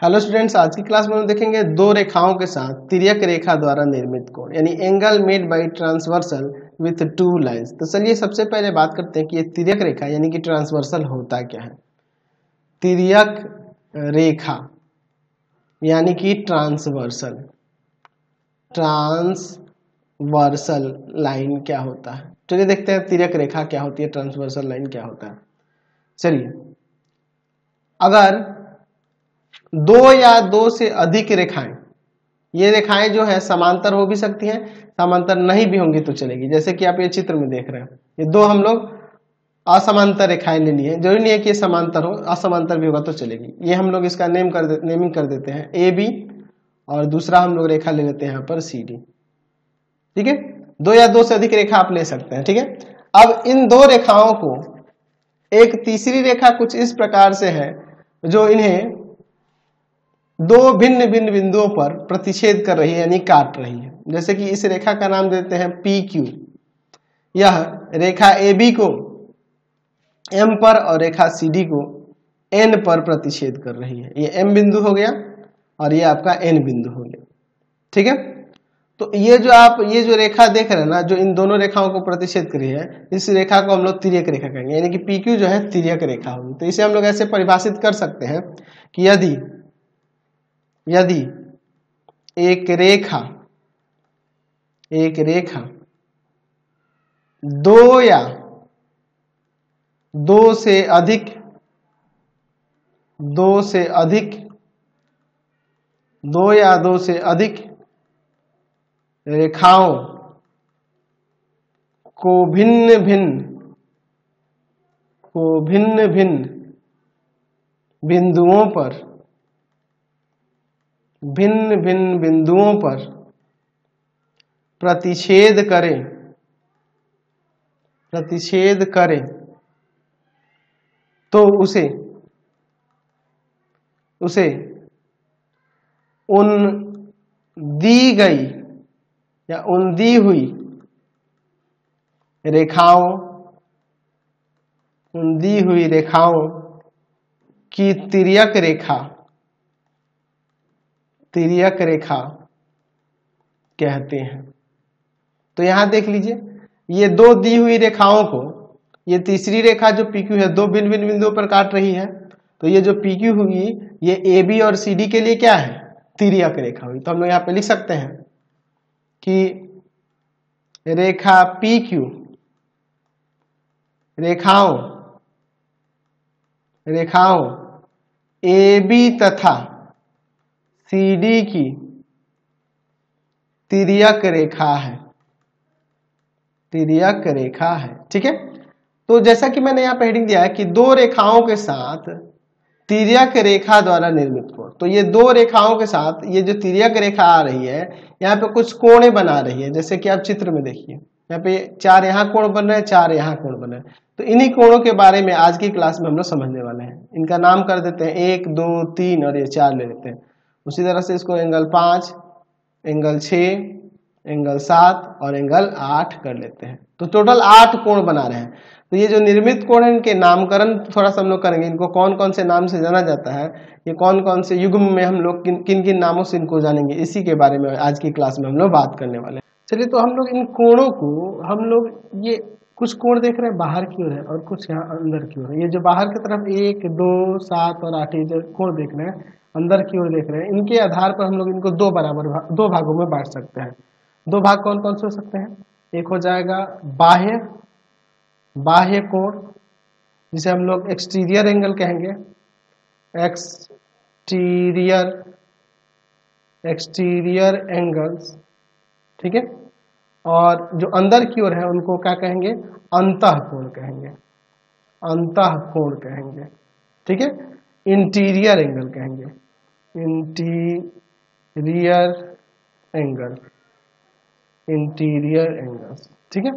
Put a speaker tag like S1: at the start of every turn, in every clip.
S1: Hello students, आज की class में हम देखेंगे दो रेखाओं के साथ तिर्यक रेखा द्वारा निर्मित कोण यानी angle made by transversal with two lines. तो चलिए सबसे पहले बात करते हैं कि ये तिर्यक रेखा यानी कि ट्रांसवर्सल होता क्या है। तिर्यक रेखा यानी कि ट्रांसवर्सल लाइन क्या होता है। चलिए देखते हैं तिर्यक रेखा क्या होती है, ट्रांसवर्सल लाइन क्या होता है। चलिए, अगर दो या दो से अधिक रेखाएं, ये रेखाएं जो है समांतर हो भी सकती हैं, समांतर नहीं भी होंगी तो चलेगी। जैसे कि आप ये चित्र में देख रहे हैं, ये दो हम लोग असमांतर रेखाएं ले लिए हैं। जरूरी नहीं है कि ये समांतर हो, असमांतर भी होगा तो चलेगी। ये हम लोग इसका नेमिंग कर देते हैं ए बी, और दूसरा हम लोग रेखा ले लेते हैं यहाँ पर सी डी। ठीक है, दो या दो से अधिक रेखा आप ले सकते हैं। ठीक है, अब इन दो रेखाओं को एक तीसरी रेखा कुछ इस प्रकार से है जो इन्हें दो भिन्न भिन्न बिंदुओं पर प्रतिच्छेद कर रही है यानी काट रही है। जैसे कि इस रेखा का नाम देते हैं पी क्यू। यह रेखा ए बी को एम पर और रेखा सी डी को एन पर प्रतिच्छेद कर रही है। ये एम बिंदु हो गया और ये आपका एन बिंदु हो गया। ठीक है, तो ये जो रेखा देख रहे हैं ना, जो इन दोनों रेखाओं को प्रतिच्छेद कर रही है, इस रेखा को हम लोग तिर्यक रेखा कहेंगे, यानी कि पी क्यू जो है तिर्यक रेखा होगी। तो इसे हम लोग ऐसे परिभाषित कर सकते हैं कि यदि एक रेखा दो या दो से अधिक रेखाओं को भिन्न भिन्न बिंदुओं पर प्रतिच्छेद करें तो उसे उन दी हुई रेखाओं की तिर्यक रेखा कहते हैं। तो यहां देख लीजिए, ये दो दी हुई रेखाओं को, ये तीसरी रेखा जो PQ है दो भिन्न भिन्न बिंदुओं पर काट रही है। तो ये जो PQ हुई ये AB और CD के लिए क्या है, तिर्यक रेखा हुई। तो हम लोग यहाँ पे लिख सकते हैं कि रेखा PQ रेखाओं AB तथा CD की तिर्यक रेखा है। ठीक है, तो जैसा कि मैंने यहाँ पे हेडिंग दिया है कि दो रेखाओं के साथ तिर्यक रेखा द्वारा निर्मित कोण। तो ये दो रेखाओं के साथ ये जो तिर्यक रेखा आ रही है, यहाँ पे कुछ कोणे बना रही है। जैसे कि आप चित्र में देखिए, यहाँ पे चार यहाँ कोण बन रहे हैं, चार यहाँ कोण बन रहे हैं। तो इन्हीं कोणों के बारे में आज की क्लास में हम लोग समझने वाले हैं। इनका नाम कर देते हैं 1 2 3 और ये 4 ले लेते हैं। उसी तरह से इसको एंगल 5, एंगल 6, एंगल 7 और एंगल 8 कर लेते हैं। तो टोटल 8 कोण बना रहे हैं। तो ये जो निर्मित कोण है, इनके नामकरण थोड़ा सा हम लोग करेंगे। इनको कौन कौन से नाम से जाना जाता है, ये कौन कौन से युग्म में हम लोग किन किन नामों से इनको जानेंगे, इसी के बारे में आज की क्लास में हम लोग बात करने वाले हैं। चलिए, तो हम लोग इन कोणों को हम लोग ये कुछ कोण देख रहे हैं बाहर की ओर है और कुछ यहाँ अंदर की ओर है। ये जो बाहर की तरफ 1 2 7 और 8 जो कोण देख रहे हैं, अंदर की ओर देख रहे हैं, इनके आधार पर हम लोग इनको दो भागों में बांट सकते हैं। दो भाग कौन कौन से हो सकते हैं। एक हो जाएगा बाह्य कोण, जिसे हम लोग एक्सटीरियर एंगल कहेंगे, एक्सटीरियर एंगल्स। ठीक है, और जो अंदर की ओर है उनको क्या कहेंगे, अंतःकोण कहेंगे। ठीक है, इंटीरियर एंगल कहेंगे, इंटीरियर एंगल्स। ठीक है,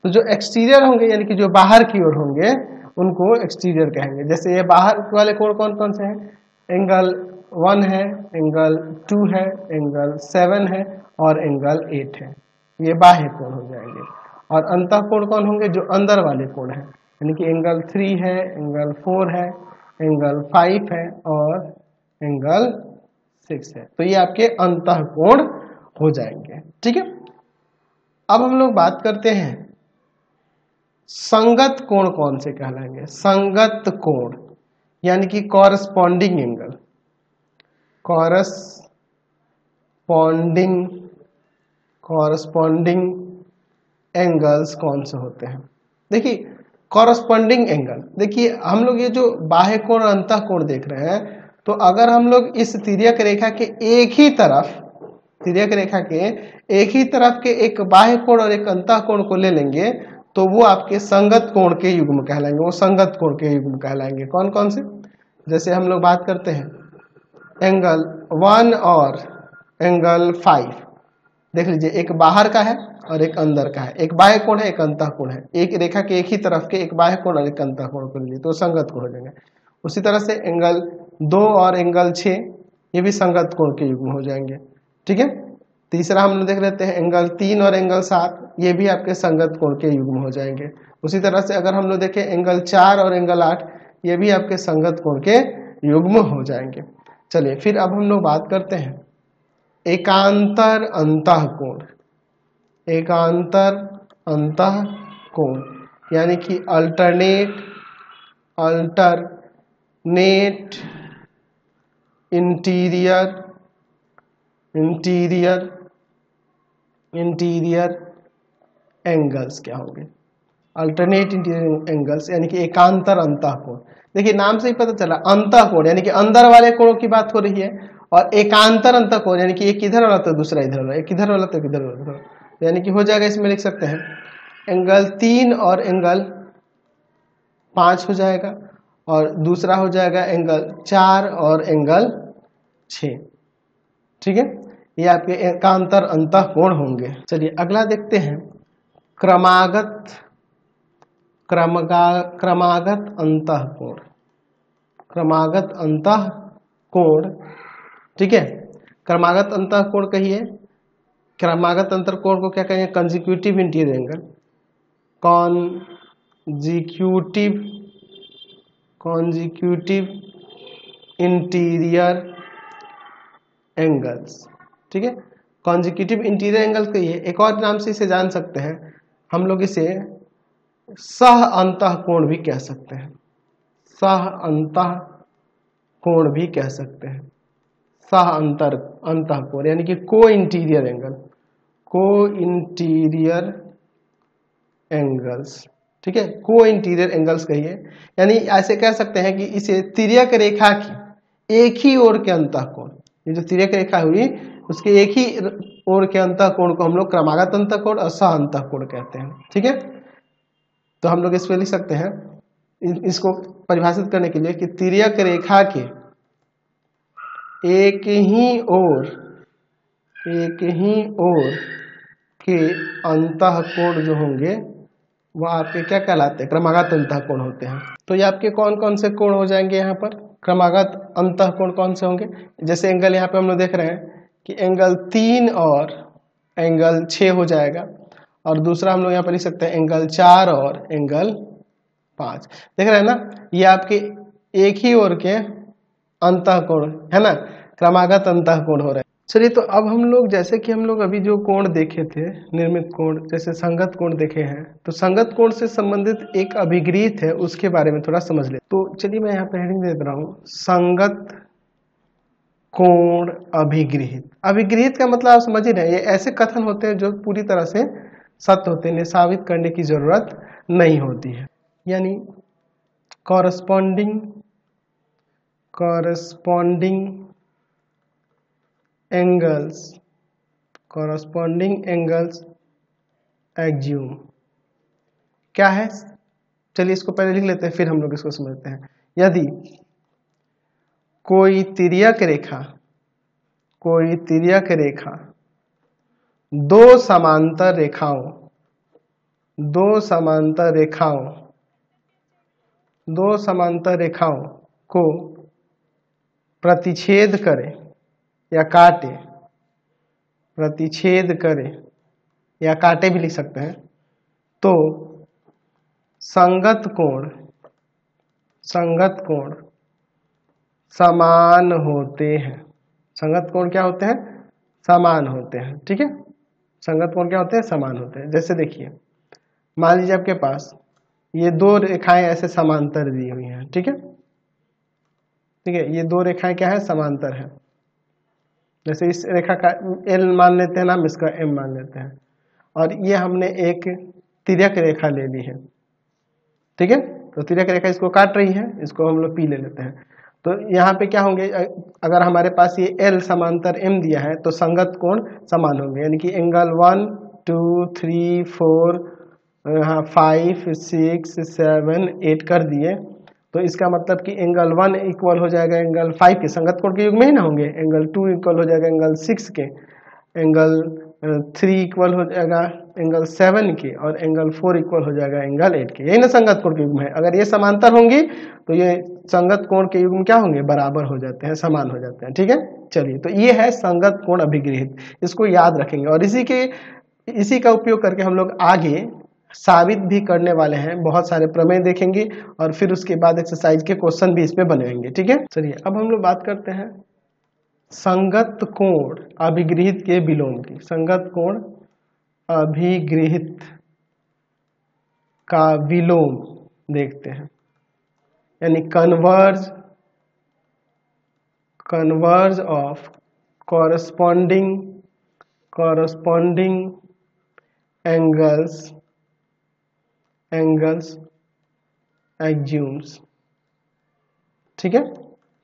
S1: तो जो एक्सटीरियर होंगे यानी कि जो बाहर की ओर होंगे उनको एक्सटीरियर कहेंगे। जैसे ये बाहर वाले कोण कौन कौन से हैं, एंगल 1 है, एंगल 2 है, एंगल 7 है और एंगल 8 है। ये बाह्य कोण हो जाएंगे। और अंतःकोण कौन होंगे, जो अंदर वाले कोण हैं, यानी कि एंगल 3 है, एंगल 4 है, एंगल 5 है और एंगल 6 है। तो ये आपके अंतःकोण हो जाएंगे। ठीक है, अब हम लोग बात करते हैं संगत कोण कौन से कहलाएंगे। संगत कोण यानी कि कॉरस्पॉन्डिंग एंगल, कॉरस्पॉन्डिंग एंगल्स कौन से होते हैं। देखिए कॉरस्पॉन्डिंग एंगल, देखिए हम लोग ये जो बाह्य कोण और अंतःकोण देख रहे हैं, तो अगर हम लोग इस तिर्यक रेखा के एक ही तरफ, तिर्यक रेखा के एक ही तरफ के एक बाह्य कोण और एक अंतःकोण को ले लेंगे तो वो आपके संगत कोण के युग्म कहलाएंगे, वो संगत कोण के युग्म कहलाएंगे। कौन कौन से, जैसे हम लोग बात करते हैं एंगल 1 और एंगल 5, देख लीजिए एक बाहर का है और एक अंदर का है, एक बाह्य कोण है एक अंतःकोण है, एक रेखा के एक ही तरफ के एक बाह्य कोण और एक अंतःकोण को लीजिए तो संगत कोण हो जाएंगे। उसी तरह से एंगल 2 और एंगल 6 ये भी संगत कोण के युग्म हो जाएंगे। ठीक है, तीसरा हम लोग देख लेते हैं एंगल 3 और एंगल 7, ये भी आपके संगत कोण के युग्म हो जाएंगे। उसी तरह से अगर हम लोग देखें एंगल 4 और एंगल 8, ये भी आपके संगत कोण के युग्म हो जाएंगे। चलिए फिर अब हम लोग बात करते हैं एकांतर अंतःकोण, एकांतर अंतःकोण यानी कि अल्टरनेट इंटीरियर एंगल्स क्या होंगे। अल्टरनेट इंटीरियर एंगल्स यानी कि एकांतर अंतःकोण, देखिए नाम से ही पता चला अंतःकोण यानी कि अंदर वाले कोणों की बात हो रही है, और एकांतर अंतःकोण यानी कि एक इधर वाला तो दूसरा इधर वाला, एक इधर वाला तो इधर वाला, यानी कि हो जाएगा, इसमें लिख सकते हैं एंगल 3 और एंगल 5 हो जाएगा, और दूसरा हो जाएगा एंगल 4 और एंगल 6। ठीक है, ये आपके एकांतर अंतःकोण होंगे। चलिए अगला देखते हैं क्रमागत अंतःकोण, क्रमागत अंतःकोण। ठीक है, क्रमागत अंतःकोण कहिए, क्रमागत अंतःकोण को क्या कहेंगे, consecutive interior angle, consecutive interior angles. ठीक है, कॉन्जिक्यूटिव इंटीरियर एंगल कहिए, एक और नाम से इसे जान सकते हैं हम लोग, इसे सह अंतःकोण भी कह सकते हैं, सह अंतःकोण भी कह सकते हैं, सह अंतःकोण यानी कि को इंटीरियर एंगल, को इंटीरियर एंगल्स। ठीक है, को इंटीरियर एंगल्स कहिए, यानी ऐसे कह सकते हैं कि इसे तिर्यक रेखा की एक ही ओर के अंतःकोण, ये जो तिर्यक रेखा हुई उसके एक ही ओर के अंतःकोण को हम लोग क्रमागत अंतःकोण और सह अंतःकोण कहते हैं। ठीक है, तो हम लोग इस पे लिख सकते हैं, इसको परिभाषित करने के लिए कि तिर्यक रेखा के एक ही ओर के अंतःकोण जो होंगे वह आपके क्या कहलाते हैं, क्रमागत अंतःकोण होते हैं। तो ये आपके कौन कौन से कोण हो जाएंगे यहाँ पर, क्रमागत अंतःकोण कौन से होंगे, जैसे एंगल यहाँ पे हम लोग देख रहे हैं कि एंगल 3 और एंगल 6 हो जाएगा, और दूसरा हम लोग यहाँ पर लिख सकते हैं एंगल 4 और एंगल 5। देख रहे हैं ना, ये आपके एक ही ओर के अंतःकोण है ना, क्रमागत अंतःकोण हो रहे हैं। चलिए तो अब हम लोग, जैसे कि हम लोग अभी जो कोण देखे थे निर्मित कोण, जैसे संगत कोण देखे हैं, तो संगत कोण से संबंधित एक अभिगृहित है उसके बारे में थोड़ा समझ ले। तो चलिए मैं यहाँ पे हेडिंग दे रहा हूँ, संगत कोण अभिगृहित। अभिगृहित का मतलब आप समझ ही रहे, ये ऐसे कथन होते हैं जो पूरी तरह से सत्य होते हैं, साबित करने की जरूरत नहीं होती है। यानी कॉरस्पॉन्डिंग एंगल्स एक्जियूम क्या है, चलिए इसको पहले लिख लेते हैं फिर हम लोग इसको समझते हैं। यदि कोई तिर्यक रेखा दो समांतर रेखाओं को प्रतिच्छेद करे या काटे भी लिख सकते हैं, तो संगत कोण समान होते हैं। संगत कोण क्या होते हैं? समान होते हैं। ठीक है, संगत कोण क्या होते हैं? समान होते हैं। जैसे देखिए, मान लीजिए आपके पास ये दो रेखाएं ऐसे समांतर दी हुई हैं। ठीक है, ठीक है, ये दो रेखाएं क्या है? समांतर है। जैसे इस रेखा का L मान लेते हैं नाम, इसका M मान लेते हैं, और ये हमने एक तिर्यक रेखा ले ली है। ठीक है, तो तिर्यक रेखा इसको काट रही है, इसको हम लोग P ले लेते हैं। तो यहाँ पे क्या होंगे? अगर हमारे पास ये L समांतर M दिया है तो संगत कोण समान होंगे, यानी कि एंगल 1 2 3 4 5 6 7 8 कर दिए, तो इसका मतलब कि एंगल 1 इक्वल हो जाएगा एंगल 5 के, संगत कोण के युग में ही ना होंगे। एंगल 2 इक्वल हो जाएगा एंगल 6 के, एंगल 3 इक्वल हो जाएगा एंगल 7 के, और एंगल 4 इक्वल हो जाएगा एंगल 8 के। यही ना संगत कोण के युग में है। अगर ये समांतर होंगी तो ये संगत कोण के युग में क्या होंगे? बराबर हो जाते हैं, समान हो जाते हैं। ठीक है, चलिए, तो ये है संगत कोण अभिगृहित, इसको याद रखेंगे, और इसी का उपयोग करके हम लोग आगे साबित भी करने वाले हैं। बहुत सारे प्रमेय देखेंगे और फिर उसके बाद एक्सरसाइज के क्वेश्चन भी इसमें बनेंगे। ठीक है, चलिए अब हम लोग बात करते हैं संगत कोण अभिगृहित के विलोम की। संगत कोण अभिगृहित का विलोम देखते हैं, यानी कन्वर्ज ऑफ कॉरस्पॉन्डिंग एंगल्स एक्सियूम्स। ठीक है,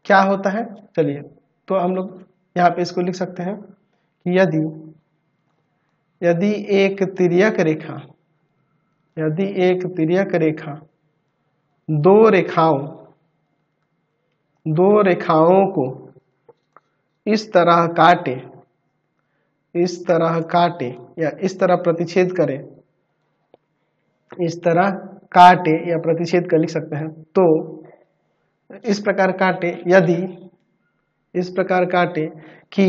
S1: क्या होता है? चलिए, तो हम लोग यहाँ पे इसको लिख सकते हैं कि यदि एक तिर्यक रेखा दो रेखाओं को इस तरह काटे या इस तरह प्रतिच्छेद करे, इस तरह काटे या प्रतिच्छेद कर लिख सकते हैं। तो इस प्रकार काटे कि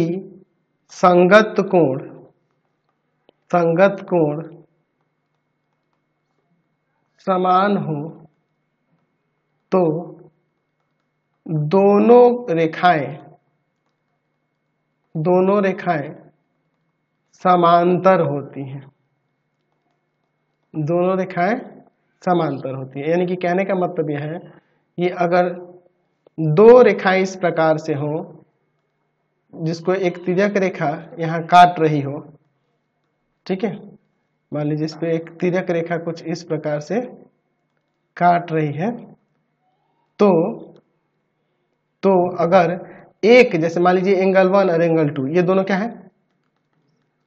S1: संगत कोण समान हो, तो दोनों रेखाएं समांतर होती हैं। दोनों रेखाएं समांतर होती है, यानी कि कहने का मतलब यह है कि अगर दो रेखाएं इस प्रकार से हो, जिसको एक तिर्यक रेखा यहाँ काट रही हो, ठीक है, मान लीजिए इस पे एक तिर्यक रेखा कुछ इस प्रकार से काट रही है, तो अगर एक, जैसे मान लीजिए एंगल 1 और एंगल 2, ये दोनों क्या है?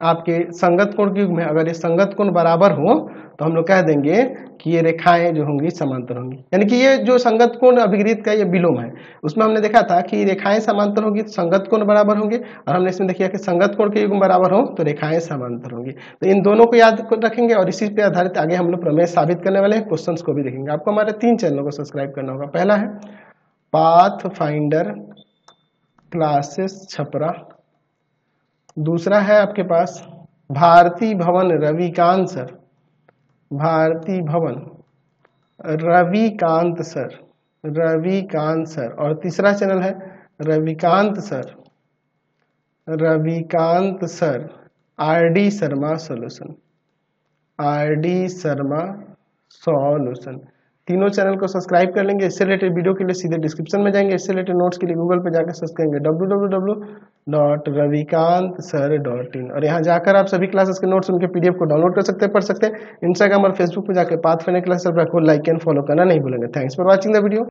S1: आपके संगत कोण के युग में। अगर ये संगत कोण बराबर हो तो हम लोग कह देंगे कि ये रेखाएं जो होंगी समांतर होंगी, यानी कि ये जो संगत कोण अभिगृहित का ये विलोम है, उसमें हमने देखा था कि रेखाएं समांतर होगी तो संगत कोण बराबर होंगे, और हमने इसमें देखा कि संगत कोण के युग में बराबर हो तो रेखाएं समांतर होंगी। तो इन दोनों को याद रखेंगे और इसी पे आधारित आगे हम लोग प्रमेय साबित करने वाले हैं, क्वेश्चन को भी देखेंगे। आपको हमारे 3 चैनलों को सब्सक्राइब करना होगा। पहला है पाथ फाइंडर क्लासेस छपरा, दूसरा है आपके पास भारती भवन रविकांत सर, और तीसरा चैनल है Ravikant sir RD Sharma solution. तीनों चैनल को सब्सक्राइब कर लेंगे। इससे रिलेटेड वीडियो के लिए सीधे डिस्क्रिप्शन में जाएंगे, इससे रिलेटेड नोट्स के लिए गूगल पे जाकर सर्च करेंगे www.ravikantsir.in, और यहाँ जाकर आप सभी क्लासेस के नोट्स, उनके पीडीएफ को डाउनलोड कर सकते हैं, पढ़ सकते हैं। इंस्टाग्राम और फेसबुक पे जाकर पाथ फाइंडर क्लासेस को लाइक एंड फॉलो करना नहीं भूलेंगे। Thanks for watching the video.